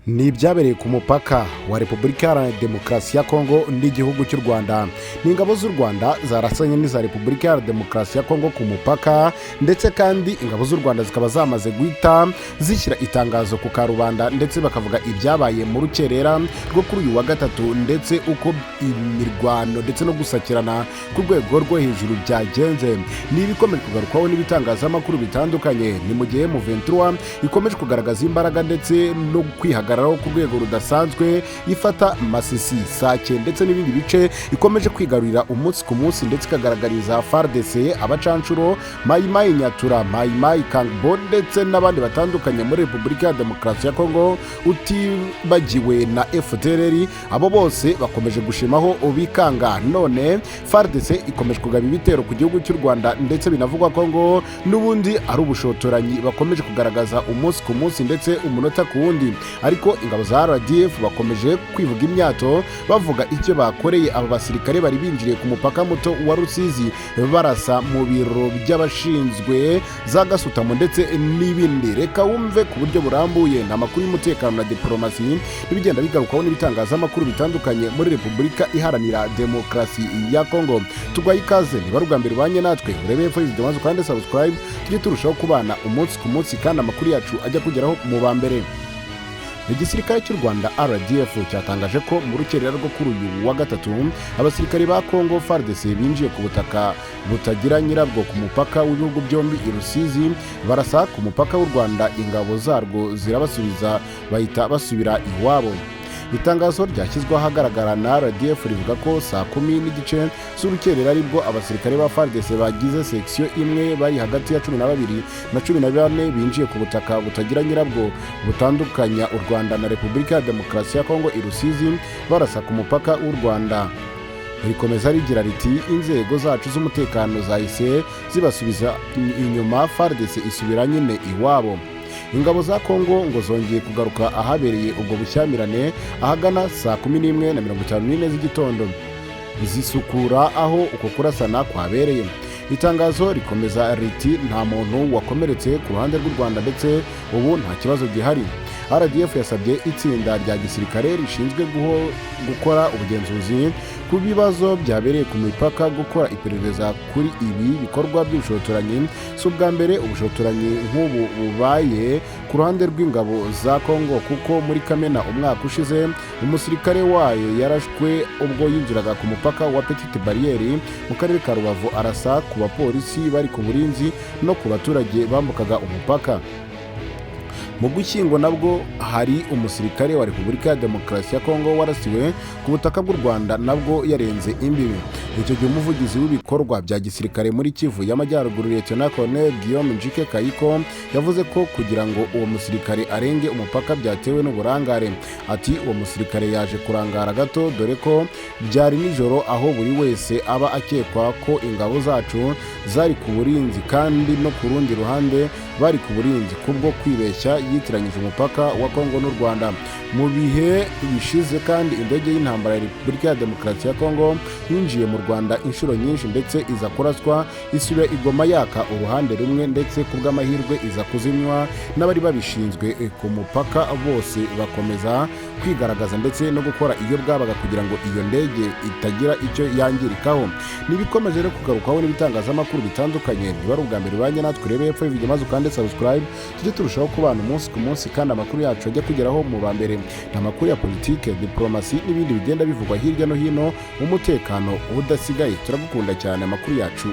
ni ibyabereye ku mupaka wa Repubulika Iharanira Demokarasi ya Kongo n'igihugu cy'u Rwanda. Ni ingabo z'u Rwanda zarasanye n'iza Repubulika Iharanira Demokarasi ya Kongo ku mupaka, ndetse kandi ingabo z'u Rwanda zikaba zamaze guhita zishyira itangazo ku karubanda, ndetse bakavuga ibyabaye mu rukerera rwo kuri uyu wa gatatu, ndetse uko imirwano ndetse no gusakirana ku rwego rwo hejuru byagenze. Ni ibikomeje kugarukwaho n'ibitangazamakuru bitandukanye. Ni mu gihe M23 ikomeje kugaragaza imbaraga ndetse no kwihagararaho ku rwego rudasanzwe, ifata Masisi, Sake ndetse n'ibindi bice ikomeje kwigarurira umunsi ku munsi, ndetse ikagaragariza FARDC, abacanshuro, Mayimayi Nyatura, Mayimayi Kangbo ndetse n'abandi batandukanye muri Repubulika ya Demokarasi ya Kongo, utibagiwe na FDLR. Abo bose bakomeje gushimaho ubikanga. None FARDC ikomeje kugaba ibitero ku gihugu cy'u Rwanda, ndetse binavugwa ko ngo n'ubundi ari ubushotoranyi bakomeje kugaragaza umunsi ku munsi ndetse umunota ku wundi. Ariko ingabo za RDF bakomeje kwivuga imyato, bavuga icyo bakoreye aba basirikare bari binjiriye ku mupaka muto wa Rusizi, barasa mu biro by'abashinzwe za Gasutamo ndetse n'ibindi. Reka wumve ku buryo burambuye n'amakuru y'umutekano na diplomasi n'ibigenda bigarukaho n'ibitangazamakuru bitandukanye muri Repubulika Iharanira Demokarasi ya Kongo. Tugwaye ikaze, niba ubwa mbere ubanye natwe urebe hepfo y'iki kiganiro kandi subscribe, tujye turushaho kubana umunsi ku munsi kandi amakuru yacu ajya kugeraho mu ba mbere. Igisirikare cy'u Rwanda RDF cyatangaje ko mu rukerera rwo kuri uyu wa gatatu abasirikare ba Kongo FARDC binjiye ku butaka butagira nyirabwo ku mupaka w'ibihugu byombi i Rusizi, barasa ku mupaka w'u Rwanda, ingabo zarwo zirabasubiza bahita basubira iwabo. Itangazo ryashyizwe ahagaragara na RDF rivuga ko saa 10:30 z'urukerera aribwo abasirikare ba FARDC bagize section imwe bari hagati ya 12 na 14 binjiye ku butaka butagira nyirabwo butandukanya u Rwanda na Repubulika ya Demokarasi ya Kongo i Rusizi, barasa ku mupaka w'u Rwanda. Rikomeza rigira riti inzego zacu z'umutekano zahise zibasubiza inyuma, FARDC isubira nyine iwabo. Ingabo za Kongo ngo zongeye kugaruka ahabereye ubwo bushyamirane ahagana saa 11:54 z'igitondo, zisukura aho uko kurasana kwabereye. Itangazo rikomeza riti nta muntu wakomeretse ku ruhande rw'u Rwanda, ndetse ubu nta kibazo gihari. RDF yasabye itsinda rya gisirikare rishinzwe gukora ubugenzuzi ku bibazo byabereye ku mipaka gukora iperereza kuri ibi bikorwa by'ubushotoranyi. Si ubwa mbere ubushotoranyi nk'ubu bubaye ku ruhande rw'ingabo za Kongo, kuko muri Kamena umwaka ushize umusirikare wayo yarashwe ubwo yinjiraga ku mupaka wa Petite Barriere mu karere ka Rubavu, arasa ku bapolisi bari ku burinzi no ku baturage bambukaga umupaka. Mu Gushyingo nabwo hari umusirikare wa Repubulika ya Demokarasi ya Kongo warasiwe ku butaka bw'u Rwanda, nabwo yarenze imbibi. Icyo gihe umuvugizi w'ibikorwa bya gisirikare muri Kivu y'Amajyaruguru Lieutenant Colonel Guillaume Njike Kayiko yavuze ko kugira ngo uwo musirikare arenge umupaka byatewe n'uburangare. Ati uwo musirikare yaje kurangara gato, dore ko byari nijoro aho buri wese aba akekwa ko ingabo zacu zari ku burinzi, kandi no ku rundi ruhande bari ku burinzi kubwo kwibeshya yitiranyije umupaka wa Kongo n'u Rwanda. Mu bihe bishize kandi indege y'intambara ya Repubulika ya Demokarasi ya Kongo yinjiye mu Rwanda inshuro nyinshi, ndetse iza kuraswa isubira igoma yaka uruhande rumwe, ndetse ku bw'amahirwe iza kuzimywa n'abari babishinzwe ku mupaka. Bose bakomeza kwigaragaza ndetse no gukora iyo bwabaga kugira ngo iyo ndege itagira icyo yangirikaho. Nibikomeje rero kugarukaho n'ibitangazamakuru bitandukanye. Niba ari ubwa mbere ubanye natwe urebe hepfo y'video maze ukande subscribe, tujye turushaho kubana umunsi ku munsi kandi amakuru yacu ajya kugeraho mu ba mbere. Amakuru ya politike, diplomasi n'ibindi bigenda bivugwa hirya no hino, umutekano udasigaye. Turagukunda cyane, amakuru yacu